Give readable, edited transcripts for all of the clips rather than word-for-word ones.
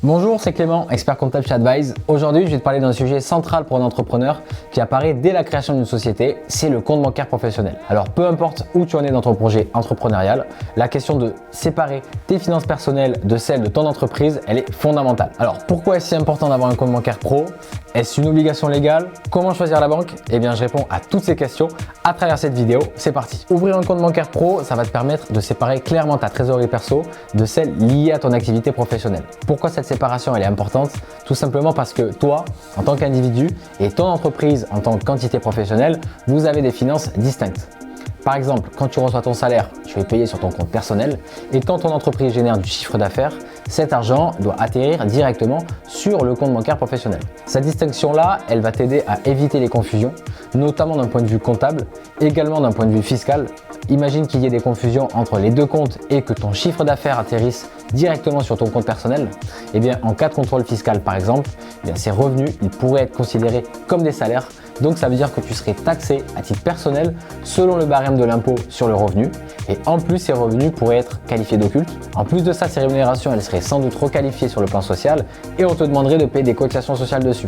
Bonjour, c'est Clément, expert comptable chez Advise. Aujourd'hui, je vais te parler d'un sujet central pour un entrepreneur qui apparaît dès la création d'une société, c'est le compte bancaire professionnel. Alors, peu importe où tu en es dans ton projet entrepreneurial, la question de séparer tes finances personnelles de celles de ton entreprise, elle est fondamentale. Alors, pourquoi est-ce si important d'avoir un compte bancaire pro? Est-ce une obligation légale? Comment choisir la banque? Eh bien, je réponds à toutes ces questions à travers cette vidéo. C'est parti. Ouvrir un compte bancaire pro, ça va te permettre de séparer clairement ta trésorerie perso de celle liée à ton activité professionnelle. Pourquoi cette séparation elle est importante? Tout simplement parce que toi, en tant qu'individu, et ton entreprise en tant qu'entité professionnelle, vous avez des finances distinctes. Par exemple, quand tu reçois ton salaire, tu es payé sur ton compte personnel et quand ton entreprise génère du chiffre d'affaires, cet argent doit atterrir directement sur le compte bancaire professionnel. Cette distinction-là, elle va t'aider à éviter les confusions, notamment d'un point de vue comptable, également d'un point de vue fiscal. Imagine qu'il y ait des confusions entre les deux comptes et que ton chiffre d'affaires atterrisse directement sur ton compte personnel. Eh bien, en cas de contrôle fiscal par exemple, ces revenus ils pourraient être considérés comme des salaires. Donc ça veut dire que tu serais taxé à titre personnel selon le barème de l'impôt sur le revenu. Et en plus, ces revenus pourraient être qualifiés d'occultes. En plus de ça, ces rémunérations, elles seraient sans doute requalifiées sur le plan social et on te demanderait de payer des cotisations sociales dessus.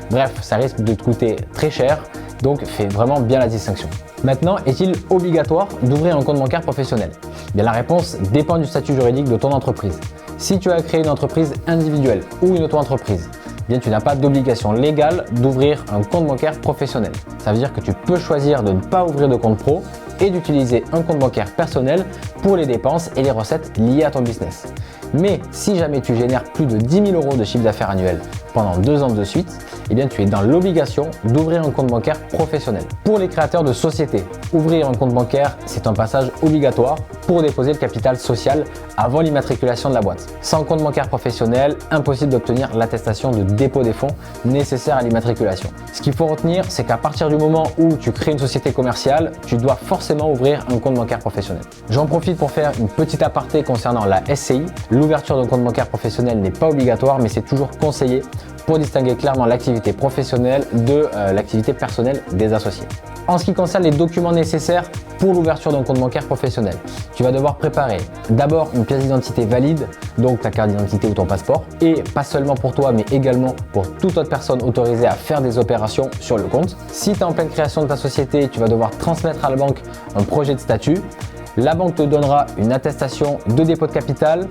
Bref, ça risque de te coûter très cher, donc fais vraiment bien la distinction. Maintenant, est-il obligatoire d'ouvrir un compte bancaire professionnel? Bien, la réponse dépend du statut juridique de ton entreprise. Si tu as créé une entreprise individuelle ou une auto-entreprise, bien, tu n'as pas d'obligation légale d'ouvrir un compte bancaire professionnel. Ça veut dire que tu peux choisir de ne pas ouvrir de compte pro et d'utiliser un compte bancaire personnel pour les dépenses et les recettes liées à ton business. Mais si jamais tu génères plus de 10 000 € de chiffre d'affaires annuel pendant 2 ans de suite, eh bien, tu es dans l'obligation d'ouvrir un compte bancaire professionnel. Pour les créateurs de sociétés, ouvrir un compte bancaire, c'est un passage obligatoire pour déposer le capital social avant l'immatriculation de la boîte. Sans compte bancaire professionnel, impossible d'obtenir l'attestation de dépôt des fonds nécessaire à l'immatriculation. Ce qu'il faut retenir, c'est qu'à partir du moment où tu crées une société commerciale, tu dois forcément ouvrir un compte bancaire professionnel. J'en profite pour faire une petite aparté concernant la SCI. L'ouverture d'un compte bancaire professionnel n'est pas obligatoire, mais c'est toujours conseillé pour distinguer clairement l'activité professionnelle de l'activité personnelle des associés. En ce qui concerne les documents nécessaires pour l'ouverture d'un compte bancaire professionnel, tu vas devoir préparer d'abord une pièce d'identité valide, donc ta carte d'identité ou ton passeport, et pas seulement pour toi mais également pour toute autre personne autorisée à faire des opérations sur le compte. Si tu es en pleine création de ta société, tu vas devoir transmettre à la banque un projet de statut. La banque te donnera une attestation de dépôt de capital.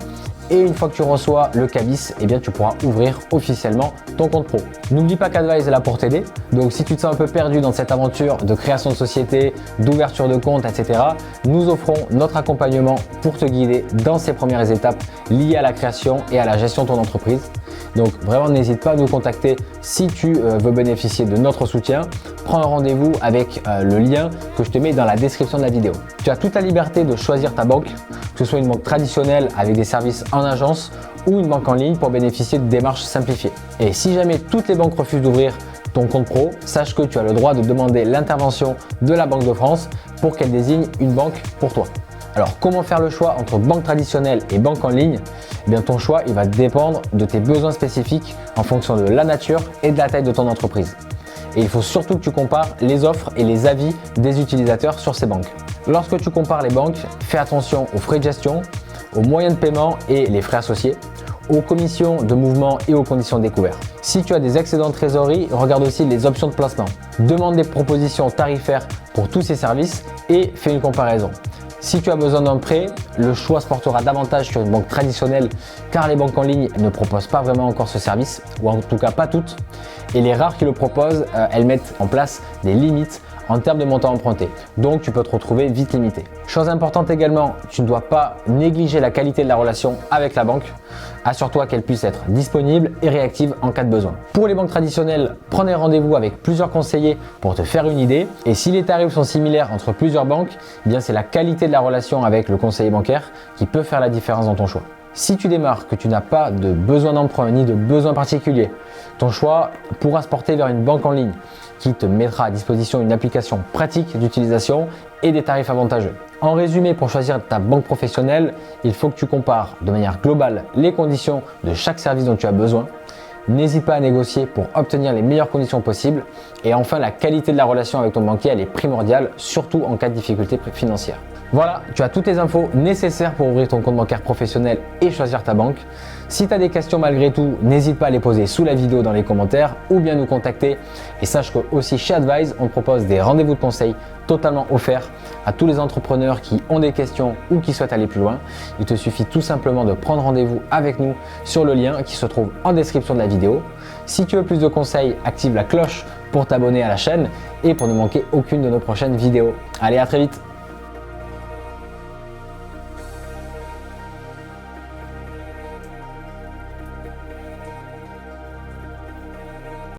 Et une fois que tu reçois le cabis, eh bien, tu pourras ouvrir officiellement ton compte pro. N'oublie pas qu'Advise est là pour t'aider. Donc si tu te sens un peu perdu dans cette aventure de création de société, d'ouverture de compte, etc., nous offrons notre accompagnement pour te guider dans ces premières étapes liées à la création et à la gestion de ton entreprise. Donc vraiment, n'hésite pas à nous contacter si tu veux bénéficier de notre soutien. Prends un rendez-vous avec le lien que je te mets dans la description de la vidéo. Tu as toute la liberté de choisir ta banque, que ce soit une banque traditionnelle avec des services en agence ou une banque en ligne pour bénéficier de démarches simplifiées. Et si jamais toutes les banques refusent d'ouvrir ton compte pro, sache que tu as le droit de demander l'intervention de la Banque de France pour qu'elle désigne une banque pour toi. Alors, comment faire le choix entre banque traditionnelle et banque en ligne? Eh bien, ton choix il va dépendre de tes besoins spécifiques en fonction de la nature et de la taille de ton entreprise. Et il faut surtout que tu compares les offres et les avis des utilisateurs sur ces banques. Lorsque tu compares les banques, fais attention aux frais de gestion, aux moyens de paiement et les frais associés, aux commissions de mouvement et aux conditions découvertes. Si tu as des excédents de trésorerie, regarde aussi les options de placement. Demande des propositions tarifaires pour tous ces services et fais une comparaison. Si tu as besoin d'un prêt, le choix se portera davantage sur une banque traditionnelle car les banques en ligne ne proposent pas vraiment encore ce service, ou en tout cas pas toutes. Et les rares qui le proposent, elles mettent en place des limites en termes de montant emprunté. Donc tu peux te retrouver vite limité. Chose importante également, tu ne dois pas négliger la qualité de la relation avec la banque. Assure-toi qu'elle puisse être disponible et réactive en cas de besoin. Pour les banques traditionnelles, prenez rendez-vous avec plusieurs conseillers pour te faire une idée. Et si les tarifs sont similaires entre plusieurs banques, eh bien c'est la qualité de la relation avec le conseiller bancaire qui peut faire la différence dans ton choix. Si tu démarres que tu n'as pas de besoin d'emprunt ni de besoin particulier, ton choix pourra se porter vers une banque en ligne qui te mettra à disposition une application pratique d'utilisation et des tarifs avantageux. En résumé, pour choisir ta banque professionnelle, il faut que tu compares de manière globale les conditions de chaque service dont tu as besoin. N'hésite pas à négocier pour obtenir les meilleures conditions possibles. Et enfin, la qualité de la relation avec ton banquier, elle est primordiale, surtout en cas de difficulté financière. Voilà, tu as toutes les infos nécessaires pour ouvrir ton compte bancaire professionnel et choisir ta banque. Si tu as des questions malgré tout, n'hésite pas à les poser sous la vidéo dans les commentaires ou bien nous contacter. Et sache que aussi chez Advise, on propose des rendez-vous de conseil totalement offerts à tous les entrepreneurs qui ont des questions ou qui souhaitent aller plus loin. Il te suffit tout simplement de prendre rendez-vous avec nous sur le lien qui se trouve en description de la vidéo. Si tu veux plus de conseils, active la cloche pour t'abonner à la chaîne et pour ne manquer aucune de nos prochaines vidéos. Allez, à très vite!